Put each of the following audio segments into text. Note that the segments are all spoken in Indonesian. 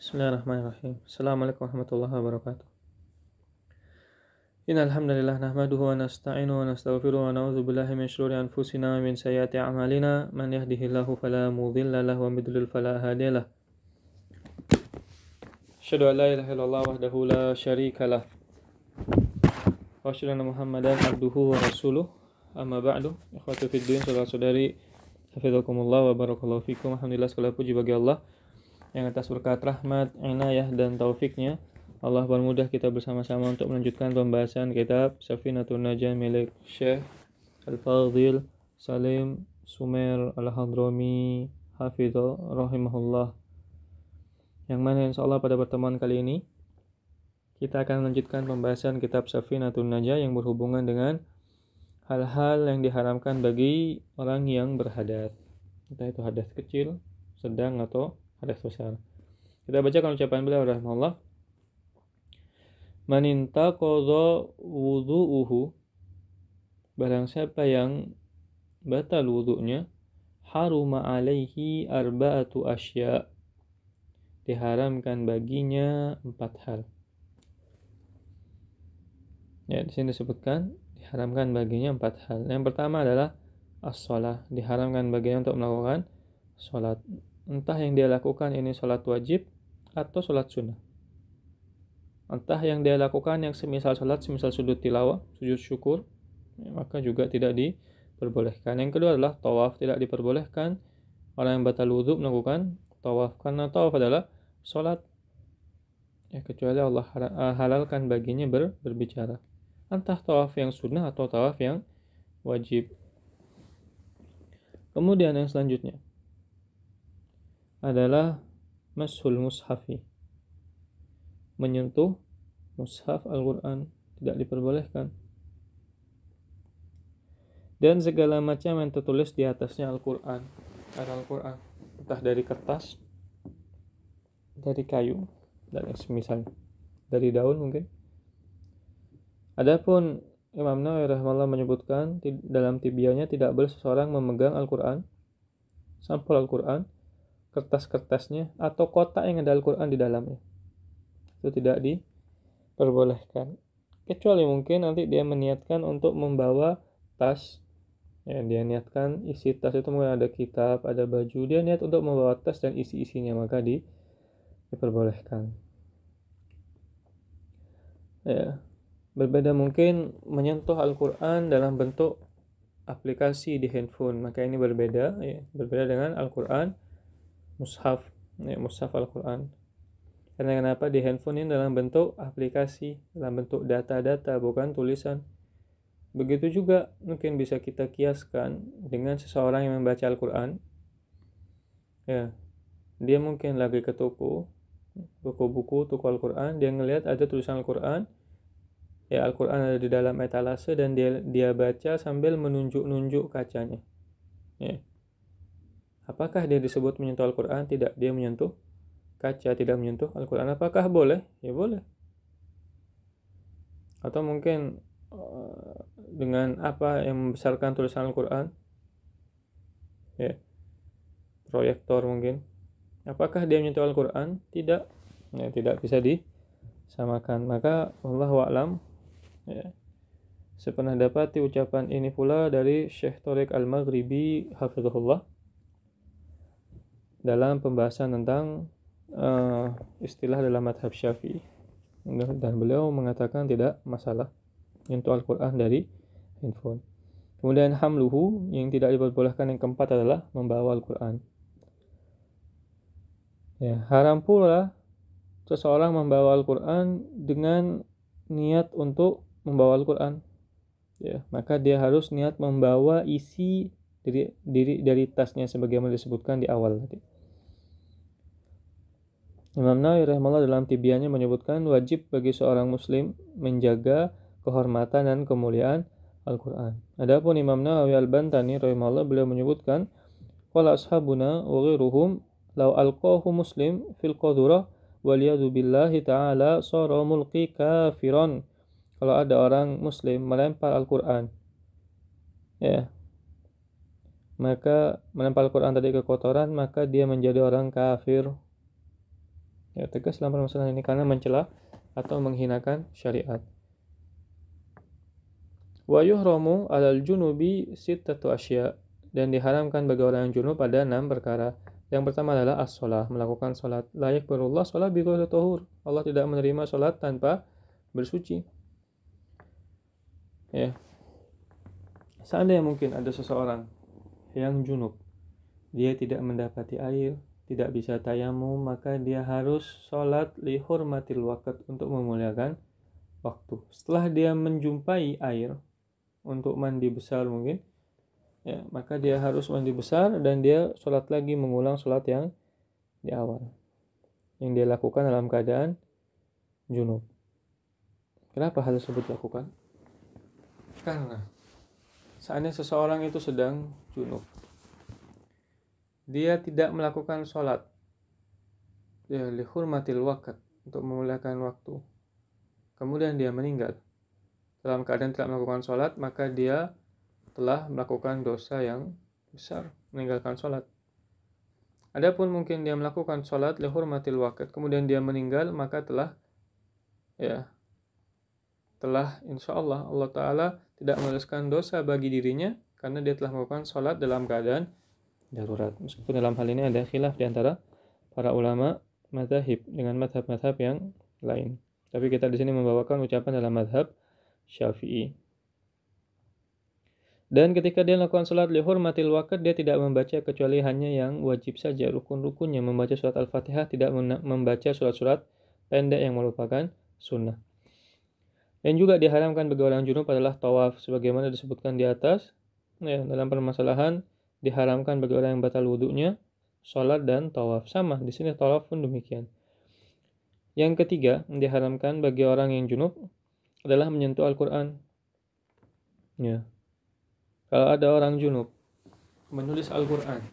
Bismillahirrahmanirrahim. Assalamualaikum warahmatullahi wabarakatuh. Innal hamdalillah nahmaduhu wa nasta'inuhu wa nastaghfiruhu wa na'udzu billahi min shururi anfusina wa min sayyiati a'malina. Man yahdihillahu fala mudilla lahu wa man yudlil fala hadiyalah. Asyhadu an la ilaha illallah wahdahu la syarikalah. Wa asyhadu anna Muhammadan abduhu wa rasuluh. Amma ba'du. Ikhwati fid din, saudara-saudari, hafizakumullah wa barakallahu fikum. Alhamdulillah, segala puji bagi Allah yang atas berkat rahmat, inayah dan taufiknya Allah bermudah kita bersama-sama untuk melanjutkan pembahasan kitab Safinatun Najah milik Syekh Al-Fadhil Salim Sumer Al-Hadrami Hafidhah rahimahullah, yang mana insyaallah pada pertemuan kali ini kita akan melanjutkan pembahasan kitab Safinatun Najah yang berhubungan dengan hal-hal yang diharamkan bagi orang yang berhadas, entah itu hadas kecil, sedang atau hadas besar. Kita bacakan ucapan beliau rahimahullah. Man intaqadha wudu'uhu, barang siapa yang batal wudu'nya, haruma alaihi arba'atu asya, diharamkan baginya 4 hal. Ya, di sini disebutkan diharamkan baginya 4 hal. Yang pertama adalah as-shalah, diharamkan baginya untuk melakukan salat. Entah yang dia lakukan ini salat wajib atau salat sunnah. Entah yang dia lakukan yang semisal salat, semisal sujud tilawah, sujud syukur, ya, maka juga tidak diperbolehkan. Yang kedua adalah tawaf, tidak diperbolehkan orang yang batal wudhu melakukan tawaf, karena tawaf adalah salat, ya, kecuali Allah halalkan baginya berbicara. Entah tawaf yang sunnah atau tawaf yang wajib. Kemudian yang selanjutnya adalah mashul mushafi, menyentuh mushaf Al-Quran, tidak diperbolehkan. Dan segala macam yang tertulis di atasnya Al-Quran, Al-Quran, entah dari kertas, dari kayu, dan misalnya dari daun mungkin. Adapun Imam Nawawi rahimahullah menyebutkan dalam tibianya tidak boleh seseorang memegang Al-Quran, sampul Al-Quran, kertas-kertasnya atau kotak yang ada Al-Quran di dalamnya. Itu tidak diperbolehkan. Kecuali mungkin nanti dia meniatkan untuk membawa tas. Ya, dia niatkan isi tas itu mungkin ada kitab, ada baju. Dia niat untuk membawa tas dan isi-isinya, maka diperbolehkan. Ya. Berbeda mungkin menyentuh Al-Quran dalam bentuk aplikasi di handphone, maka ini berbeda, ya, berbeda dengan Al-Quran mushaf, ya, mushaf Al-Quran. Karena kenapa? Di handphone ini dalam bentuk aplikasi, dalam bentuk data-data, bukan tulisan. Begitu juga mungkin bisa kita kiaskan dengan seseorang yang membaca Al-Quran. Ya, dia mungkin lagi ke toko buku, toko Al-Quran, dia ngelihat ada tulisan Al-Quran. Ya, Al-Quran ada di dalam etalase dan dia baca sambil menunjuk-nunjuk kacanya. Ya. Apakah dia disebut menyentuh Al-Quran? Tidak, dia menyentuh kaca, tidak menyentuh Al-Quran. Apakah boleh? Ya boleh. Atau mungkin dengan apa yang membesarkan tulisan Al-Quran? Ya, proyektor mungkin. Apakah dia menyentuh Al-Quran? Tidak. Ya, tidak bisa disamakan. Maka wallahu a'lam. Ya. Saya pernah dapati ucapan ini pula dari Syekh Thariq Al-Maghribi hafizahullah dalam pembahasan tentang istilah dalam madhab Syafi'i, dan beliau mengatakan tidak masalah menyentuh Al-Quran dari handphone. Kemudian hamluhu, yang tidak diperbolehkan yang keempat adalah membawa Al-Quran. Ya, haram pula seseorang membawa Al-Quran dengan niat untuk membawa Al-Quran. Ya, maka dia harus niat membawa isi dari tasnya sebagaimana disebutkan di awal tadi. Imam Nawawi rahimahullah dalam tibianya menyebutkan wajib bagi seorang muslim menjaga kehormatan dan kemuliaan Al-Quran. Adapun Imam Nawawi Al-Bantani rahimahullah, beliau menyebutkan qala ashabuna wa ghairuhum law alqahu muslim fil qadurah waliyadu billahi ta'ala sara mulqi kafiran. Kalau ada orang muslim melempar Al-Quran, ya, maka melempar Al-Quran tadi ke kotoran, maka dia menjadi orang kafir. Ya, tegas dalam permasalahan ini karena mencela atau menghinakan syariat. Wa yuhramu 'alal junubi sittatu asya, dan diharamkan bagi orang yang junub pada 6 perkara. Yang pertama adalah as-shalah, melakukan salat. La yaqbalullah shalah bi ghairi tahur. Allah tidak menerima salat tanpa bersuci. Ya. Seandainya mungkin ada seseorang yang junub, dia tidak mendapati air, tidak bisa tayamum, maka dia harus sholat li hurmatil waqt, untuk memuliakan waktu. Setelah dia menjumpai air untuk mandi besar mungkin, ya, maka dia harus mandi besar dan dia sholat lagi, mengulang sholat yang di awal yang dia lakukan dalam keadaan junub. Kenapa hal tersebut dilakukan? Karena seandainya seseorang itu sedang junub, dia tidak melakukan sholat, ya, li hurmatil waqt, untuk memuliakan waktu, kemudian dia meninggal dalam keadaan tidak melakukan sholat, maka dia telah melakukan dosa yang besar, meninggalkan sholat. Adapun mungkin dia melakukan sholat li hurmatil waqt, kemudian dia meninggal, maka telah insya Allah Ta'ala tidak menuliskan dosa bagi dirinya karena dia telah melakukan sholat dalam keadaan darurat. Meskipun dalam hal ini ada khilaf di antara para ulama mazhab dengan mazhab-mazhab yang lain. Tapi kita di sini membawakan ucapan dalam mazhab Syafi'i. Dan ketika dia melakukan sholat li hurmatil waqt, dia tidak membaca kecuali hanya yang wajib saja, rukun-rukunnya. Membaca surat Al-Fatihah, tidak membaca surat-surat pendek yang merupakan sunnah. Dan juga diharamkan bagi orang junub adalah tawaf, sebagaimana disebutkan di atas. Ya, dalam permasalahan diharamkan bagi orang yang batal wudunya, sholat dan tawaf. Sama, di sini tawaf pun demikian. Yang ketiga, diharamkan bagi orang yang junub adalah menyentuh Al-Quran. Ya. Kalau ada orang junub menulis Al-Quran,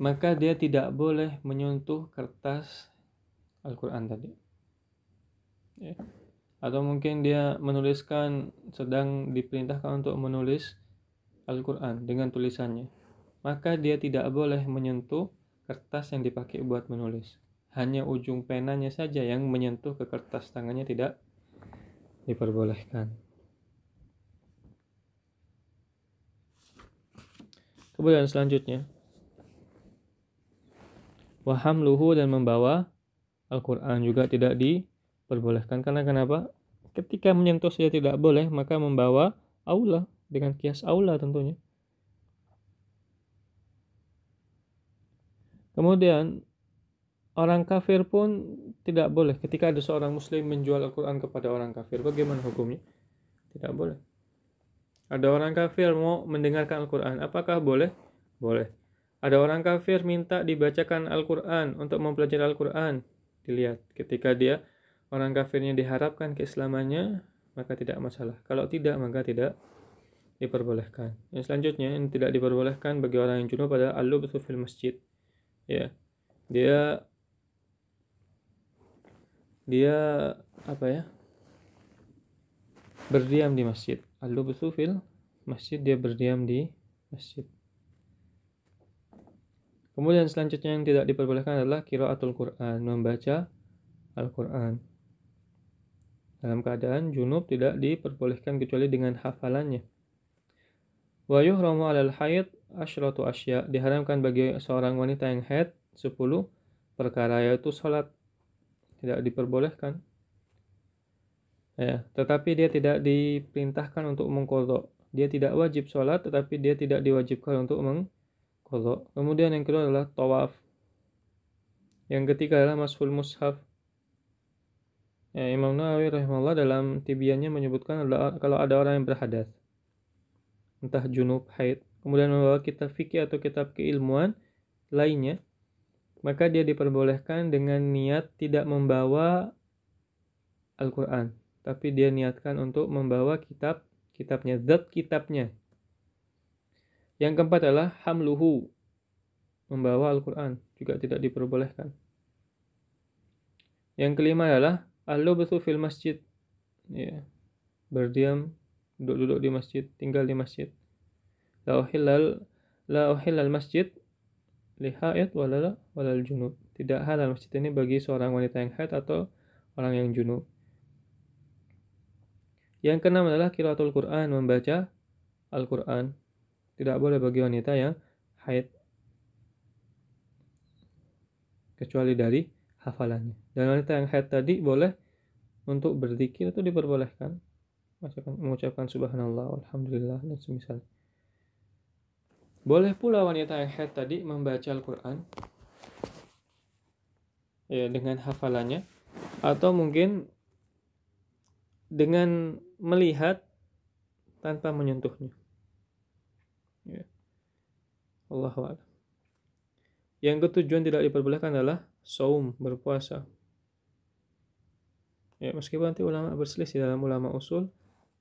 maka dia tidak boleh menyentuh kertas Al-Quran tadi. Ya. Atau mungkin dia menuliskan, sedang diperintahkan untuk menulis Al-Quran dengan tulisannya, maka dia tidak boleh menyentuh kertas yang dipakai buat menulis. Hanya ujung penanya saja yang menyentuh ke kertas, tangannya tidak diperbolehkan. Kemudian selanjutnya, wa hamluhu, dan membawa Al-Quran juga tidak diperbolehkan. Karena kenapa? Ketika menyentuh saja tidak boleh, maka membawa aula, dengan kias aula tentunya. Kemudian orang kafir pun tidak boleh. Ketika ada seorang muslim menjual Al-Quran kepada orang kafir, bagaimana hukumnya? Tidak boleh. Ada orang kafir mau mendengarkan Al-Quran, apakah boleh? Boleh. Ada orang kafir minta dibacakan Al-Quran untuk mempelajari Al-Quran, dilihat. Ketika dia, orang kafirnya, diharapkan keislamannya, maka tidak masalah. Kalau tidak, maka tidak diperbolehkan. Yang selanjutnya, yang tidak diperbolehkan bagi orang yang junub adalah al-lubthu fil masjid. Ya, dia berdiam di masjid. Al-lubthu fil masjid, dia berdiam di masjid. Kemudian selanjutnya yang tidak diperbolehkan adalah qiraatul Quran, membaca Al-Quran. Dalam keadaan junub tidak diperbolehkan kecuali dengan hafalannya. Wa yuhramu 'alal haid asyratu asya, diharamkan bagi seorang wanita yang haid 10 perkara, yaitu salat tidak diperbolehkan. Ya, tetapi dia tidak diperintahkan untuk mengqadha. Dia tidak wajib salat, tetapi dia tidak diwajibkan untuk mengqadha. Kemudian yang kedua adalah tawaf. Yang ketiga adalah mashul mushaf. Ya, Imam Nawawi rahimahullah dalam tibiannya menyebutkan kalau ada orang yang berhadas, entah junub, haid, kemudian membawa kitab fikih atau kitab keilmuan lainnya, maka dia diperbolehkan dengan niat tidak membawa Al-Quran, tapi dia niatkan untuk membawa kitabnya, zat kitabnya. Yang keempat adalah hamluhu, membawa Al-Quran, juga tidak diperbolehkan. Yang kelima adalah al-lubthu fil masjid, ya, berdiam, duduk di masjid, tinggal di masjid. La uhillal masjid li haid walal junub, Tidak halal masjid ini bagi seorang wanita yang haid atau orang yang junub. Yang keenam adalah qiraatul Quran, membaca Al-Quran. Tidak boleh bagi wanita yang haid kecuali dari hafalannya. Dan wanita yang haid tadi boleh untuk berzikir itu diperbolehkan, mengucapkan subhanallah, alhamdulillah dan semisal. Boleh pula wanita yang haid tadi membaca Al-Quran ya dengan hafalannya, atau mungkin dengan melihat tanpa menyentuhnya. Ya. Allahu a'lam. Yang ketujuan tidak diperbolehkan adalah saum, berpuasa. Ya, meskipun nanti ulama berselisih dalam ulama usul,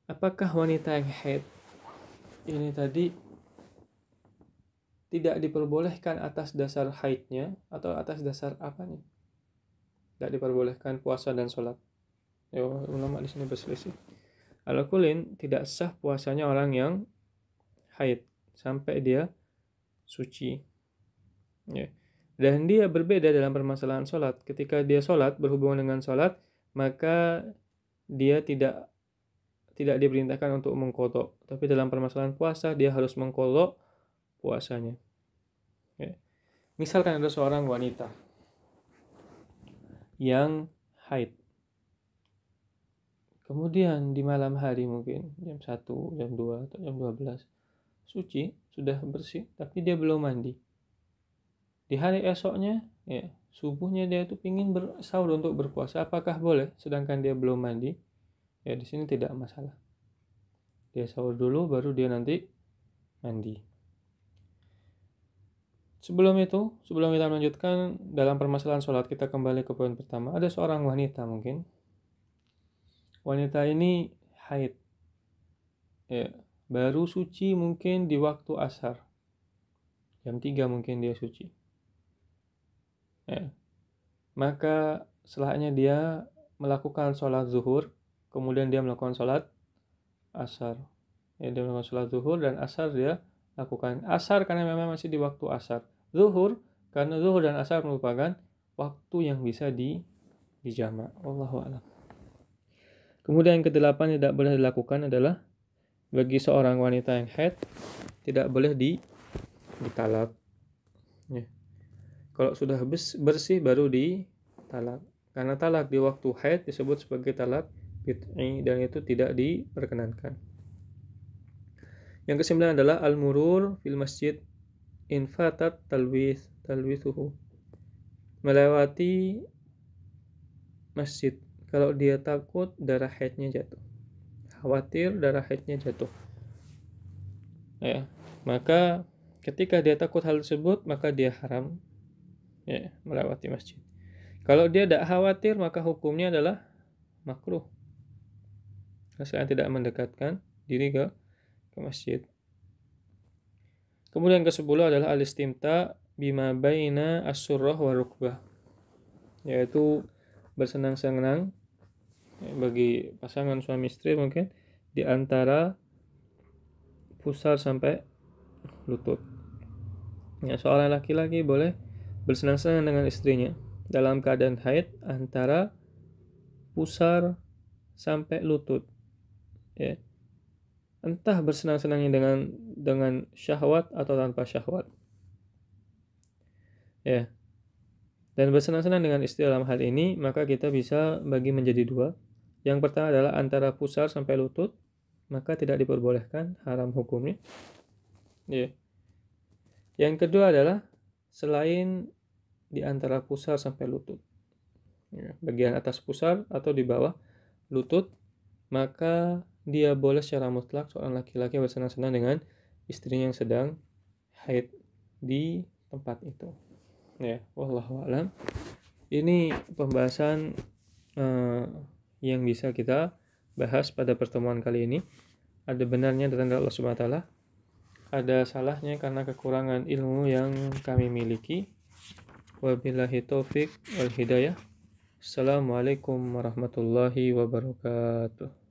apakah wanita yang haid ini tadi tidak diperbolehkan atas dasar haidnya atau atas dasar apanya? Tidak diperbolehkan puasa dan sholat. Ya, ulama di sini berselisih. Al-kulin tidak sah puasanya orang yang haid sampai dia suci. Ya. Dan dia berbeda dalam permasalahan sholat. Ketika dia sholat, berhubungan dengan sholat, maka dia tidak diperintahkan untuk mengqadha. Tapi dalam permasalahan puasa, dia harus mengqadha puasanya. Ya. Misalkan ada seorang wanita yang haid. Kemudian di malam hari mungkin jam 1, jam 2, atau jam 12 suci, sudah bersih, tapi dia belum mandi. Di hari esoknya, ya, subuhnya dia itu ingin bersahur untuk berpuasa, apakah boleh? Sedangkan dia belum mandi, ya di sini tidak masalah. Dia sahur dulu, baru dia nanti mandi. Sebelum kita melanjutkan dalam permasalahan sholat, kita kembali ke poin pertama. Ada seorang wanita mungkin. Wanita ini haid. Ya, baru suci mungkin di waktu asar. Jam 3 mungkin dia suci. Ya. Maka setelahnya dia melakukan sholat zuhur, kemudian dia melakukan sholat asar. Ya, dia melakukan sholat zuhur dan asar dia lakukan. Asar karena memang masih di waktu asar. Zuhur karena zuhur dan asar merupakan waktu yang bisa dijamak. Wallahu a'lam. Kemudian yang ke-8 tidak boleh dilakukan adalah bagi seorang wanita yang haid tidak boleh ditalak. Ya. Kalau sudah bersih baru ditalak. Karena talak di waktu haid disebut sebagai talak bid'i dan itu tidak diperkenankan. Yang ke-9 adalah al-murur fil masjid in fatat talwithuhu. Melewati masjid kalau dia takut darah haidnya jatuh. Khawatir darah haidnya jatuh. Ya, maka ketika dia takut hal tersebut, maka dia haram ya, melewati masjid. Kalau dia tidak khawatir, maka hukumnya adalah makruh. Saya tidak mendekatkan diri ke masjid. Kemudian ke-10 adalah al-istimta bima baina as-surrah wa rukbah, yaitu bersenang-senang bagi pasangan suami istri mungkin di antara pusar sampai lutut. Ya, seorang laki-laki boleh bersenang-senang dengan istrinya dalam keadaan haid antara pusar sampai lutut. Ya. Entah bersenang-senangnya dengan syahwat atau tanpa syahwat. Ya. Dan bersenang-senang dengan istri dalam hal ini maka kita bisa bagi menjadi dua. Yang pertama adalah antara pusar sampai lutut, maka tidak diperbolehkan, haram hukumnya. Ya. Yang kedua adalah selain di antara pusar sampai lutut, ya, bagian atas pusar atau di bawah lutut, maka dia boleh secara mutlak seorang laki-laki bersenang-senang dengan istrinya yang sedang haid di tempat itu. Ya, wallahu a'lam. Ini pembahasan yang bisa kita bahas pada pertemuan kali ini. Ada benarnya datang dari Allah Subhanahu wa taala, ada salahnya karena kekurangan ilmu yang kami miliki. Wabillahi taufik wal hidayah. Assalamualaikum warahmatullahi wabarakatuh.